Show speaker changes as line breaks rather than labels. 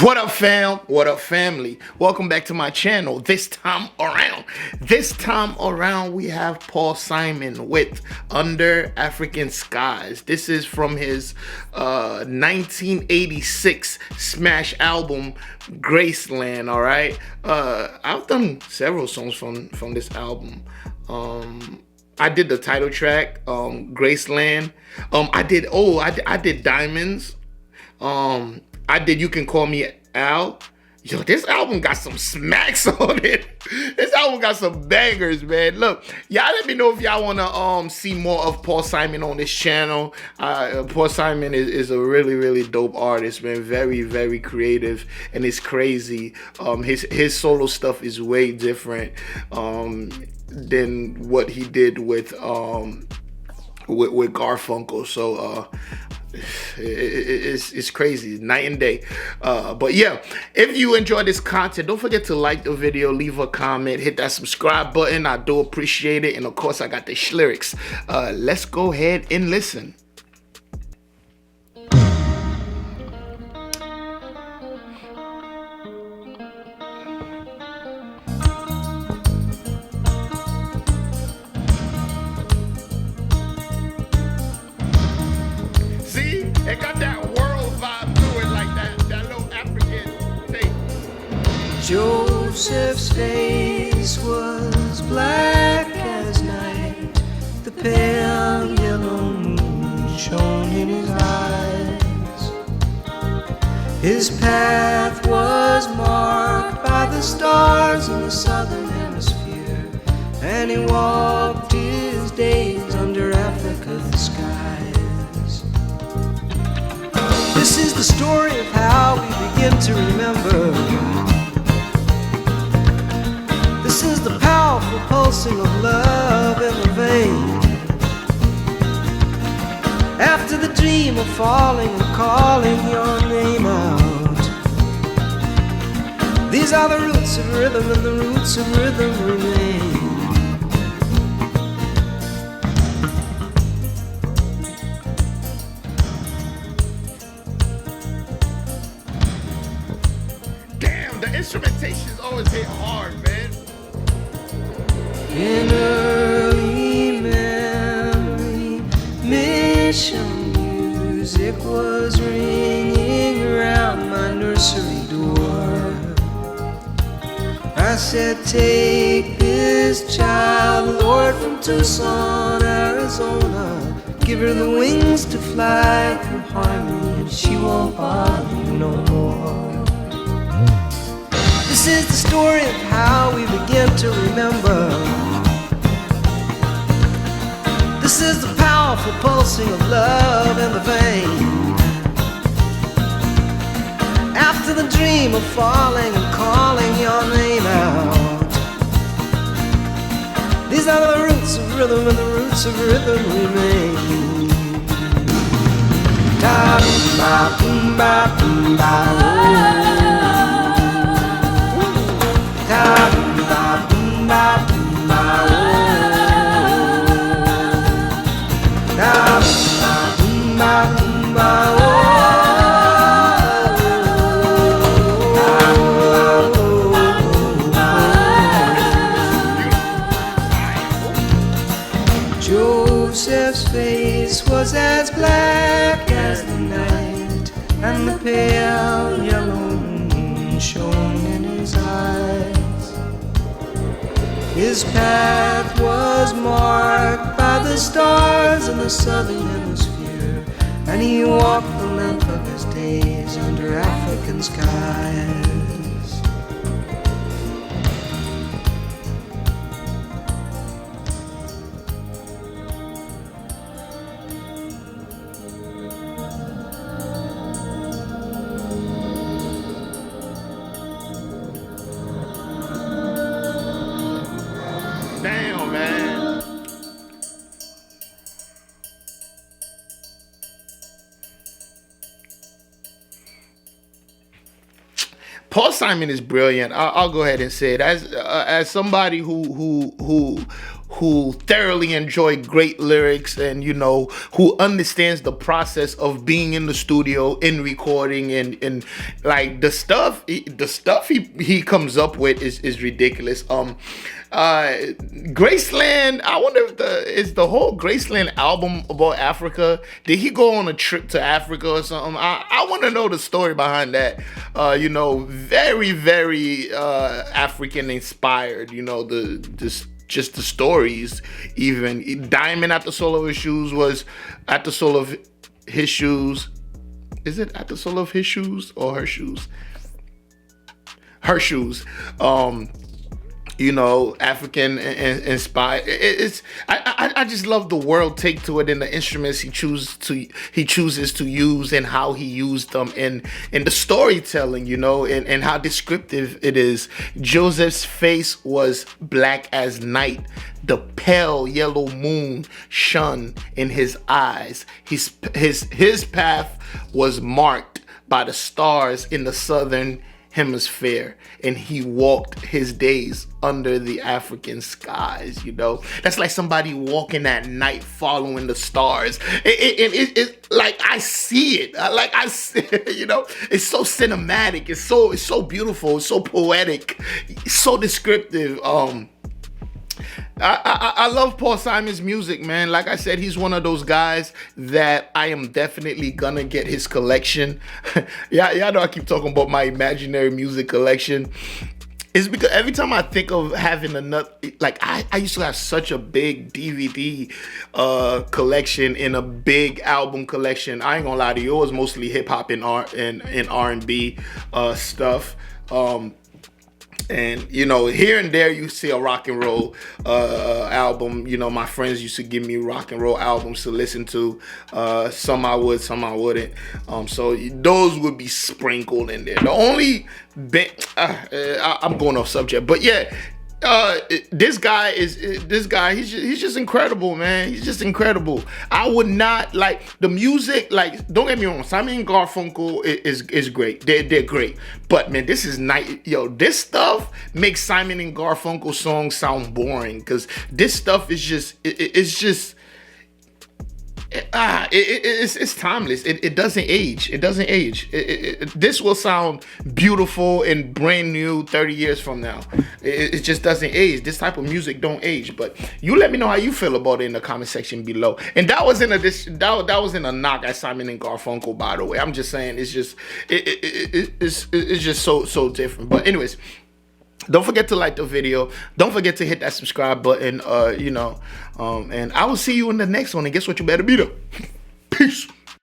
What up, fam? What up, family? Welcome back to my channel. This time around, we have Paul Simon with Under African Skies. This is from his 1986 smash album, Graceland. All right. I've done several songs from this album. I did the title track, Graceland. I did Diamonds. I did You Can Call Me Al. Yo, this album got some smacks on it. This album got some bangers, man. Look, y'all let me know if y'all want to see more of Paul Simon on this channel. Paul Simon is a really dope artist, man. Very creative, and it's crazy. His solo stuff is way different than what he did with Garfunkel. So it's crazy, night and day. But yeah, if you enjoy this content, don't forget to like the video, leave a comment, hit that subscribe button. I do appreciate it. And of course, I got the lyrics. Let's go ahead and listen. It got that world vibe to it, like that little African thing.
Joseph's face was black as night. The pale yellow moon shone in his eyes. His path was marked by the stars in the southern hemisphere, and he walked his days under Africa's skies. This is the story of how we begin to remember. This is the powerful pulsing of love in the vein. After the dream of falling and calling your name out, these are the roots of rhythm, and the roots of rhythm remain.
The instrumentations always hit hard, man.
In early memory, mission music was ringing around my nursery door. I said, take this child, Lord, from Tucson, Arizona. Give her the wings to fly through harmony, and she won't bother you no more. This is the story of how we begin to remember. This is the powerful pulsing of love in the vein. After the dream of falling and calling your name out, these are the roots of rhythm, and the roots of rhythm remain. Da boom ba boom ba boom ba oh. Joseph's face was as black as the night, and the pale yellow moon shone in his eyes. His path was marked by the stars in the southern hemisphere, and he walked the length of his days under African skies.
Damn, man. Paul Simon is brilliant. I'll go ahead and say it as somebody who who thoroughly enjoy great lyrics, and who understands the process of being in the studio, in recording, and like the stuff he comes up with is ridiculous. Graceland, I wonder if is the whole Graceland album about Africa. Did he go on a trip to Africa or something? I want to know the story behind that. Very, very African inspired. Just the stories. Even Diamond at the sole of his shoes was at the sole of his shoes. Is it at the sole of his shoes or her shoes? Her shoes. African inspired. I just love the world take to it, and the instruments he chooses to use, and how he used them, in the storytelling, and how descriptive it is. Joseph's face was black as night. The pale yellow moon shone in his eyes. His path was marked by the stars in the southern hemisphere, and he walked his days under the African skies. That's like somebody walking at night following the stars. It like I see it. I see, it's so cinematic. It's so beautiful. It's so poetic. It's so descriptive. I love Paul Simon's music, man. Like I said, he's one of those guys that I am definitely gonna get his collection. Y'all know I keep talking about my imaginary music collection. It's because every time I think of having another, like I used to have such a big DVD collection and a big album collection. I ain't gonna lie to you, it was mostly hip hop and R&B stuff. And here and there you see a rock and roll album. My friends used to give me rock and roll albums to listen to. Some I would, some I wouldn't. So those would be sprinkled in there. The only bit, I'm going off subject, but yeah. This guy, he's just incredible, man. He's just incredible. I would not like the music. Like, don't get me wrong, Simon and Garfunkel is great. They're great. But man, this is night. This stuff makes Simon and Garfunkel songs sound boring, because this stuff is just it's just. It's timeless. It doesn't age. It doesn't age. This will sound beautiful and brand new 30 years from now. It just doesn't age. This type of music don't age. But you let me know how you feel about it in the comment section below. And that was in a knock at Simon and Garfunkel, by the way. I'm just saying it's just it's just so different. But anyways. Don't forget to like the video. Don't forget to hit that subscribe button. And I will see you in the next one. And guess what? You better be there. Peace.